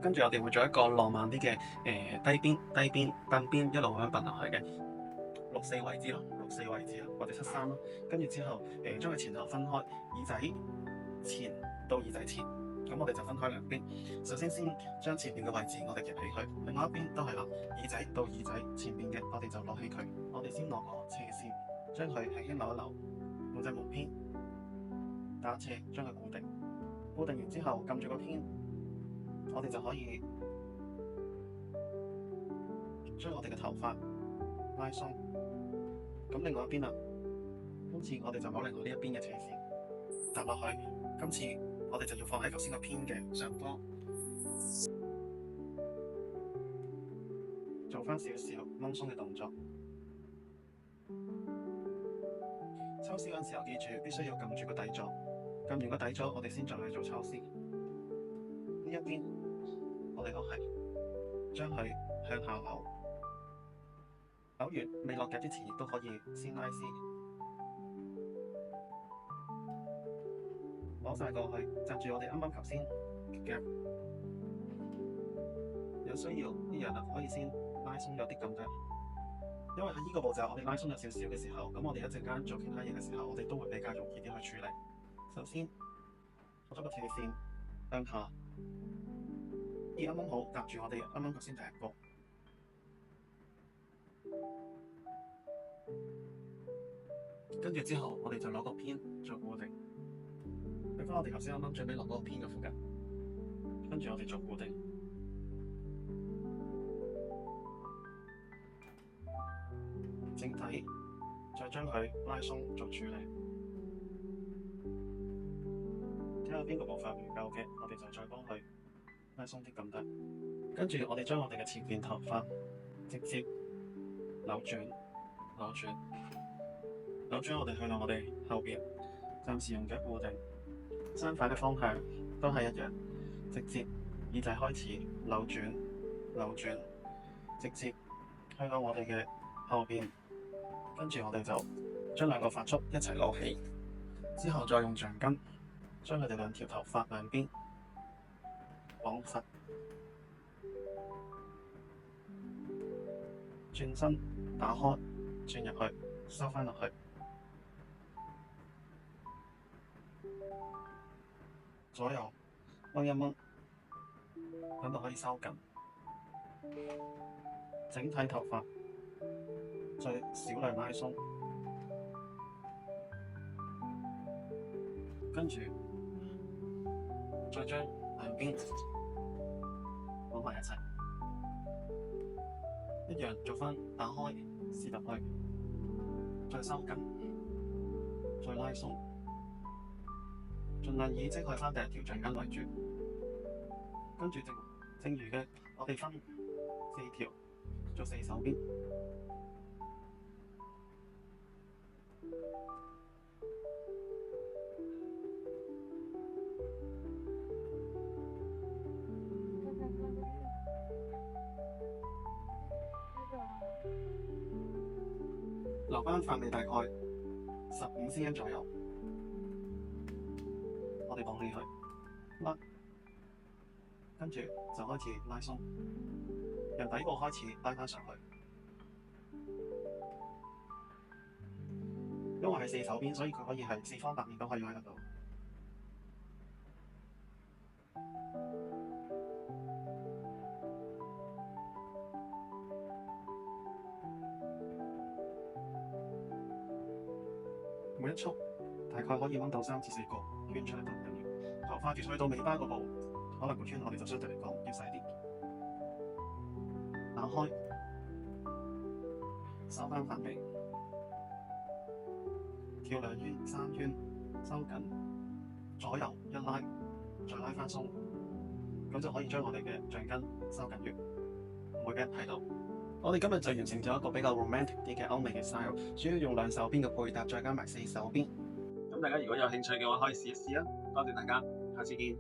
跟住我哋會做一個浪漫啲嘅低邊凳邊一路咁樣揼落去嘅6、4位置咯，6、4位置啊，或者7、3咯。跟住之後將佢前後分開，耳仔前到耳仔前，咁我哋就分開兩邊。首先將前邊嘅位置我哋夾起佢，另外一邊都係啦，耳仔到耳仔前邊嘅我哋就攞起佢。我哋先攞個斜線，將佢輕輕扭一扭，用隻木片打斜將佢固定。固定完之後撳住個片，我哋就可以將我哋嘅頭髮拉鬆。咁另外一邊啦，今次我哋就攞另外呢一邊嘅斜線搭落去。今次我哋就要放喺頭先個片嘅上方，做翻少少掹鬆嘅動作。抽絲嗰陣時候，記住必須要撳住個底座，撳完個底座，我哋先再去做抽絲。呢一邊我哋都係將佢向下扭，扭完未落夾之前，亦都可以先拉絲，攞晒過去，紮住我哋啱啱頭先夾。有需要呢樣啊，可以先拉鬆咗啲咁多。因為喺呢個步驟，我哋拉鬆咗少少嘅時候，咁我哋一陣間做其他嘢嘅時候，我哋都會比較容易啲去處理。首先，攞咗個斜線向下，啱啱好夾住我哋啱啱頭先第一個。跟住之後，我哋就攞個片做固定，俾翻我哋頭先啱啱準備落嗰個片嘅附近，跟住我哋做固定。整體再將佢拉鬆做處理，睇下邊個部分唔夠嘅，我哋就再幫佢拉鬆啲咁得。跟住我哋將我哋嘅前邊頭髮直接扭轉，我哋去到我哋後邊，暫時用嘅固定，相反嘅方向都係一樣，直接耳仔開始扭轉，直接去到我哋嘅後邊。跟住我哋就將兩個髮束一齊攞起，之後再用橡筋將佢哋兩條頭髮兩邊綁實，轉身打開，轉入去，收返落去，左右掹一掹，等到可以收緊，整體頭髮再少量拉鬆，跟住再將兩邊綁埋一齊，一樣做返打開試入去，再收緊，再拉鬆，盡量以即去返第一條橡筋為主，跟住正如嘅，我哋分4條做4手邊。留返髮尾大概15cm左右，我哋綁起佢，拉，跟住就開始拉鬆，由底部開始拉返上去。因為係4手邊，所以佢可以係4方8面都可以開得到。每一束大概可以掹到3至4個圈出嚟都唔緊要。頭髮其實去到尾巴嗰部，可能個圈我哋就相對嚟講要細啲。打開，收返髮尾，跳2圈、3圈，收緊，左右一拉，再拉返鬆，咁就可以將我哋嘅橡筋收緊完。唔會俾人睇到。我哋今日就完成咗一個比較 romantic 啲嘅歐美嘅 style，主要用2手邊嘅配搭，再加埋4手邊。咁大家如果有興趣嘅話，可以試一試啊！多謝大家，下次見。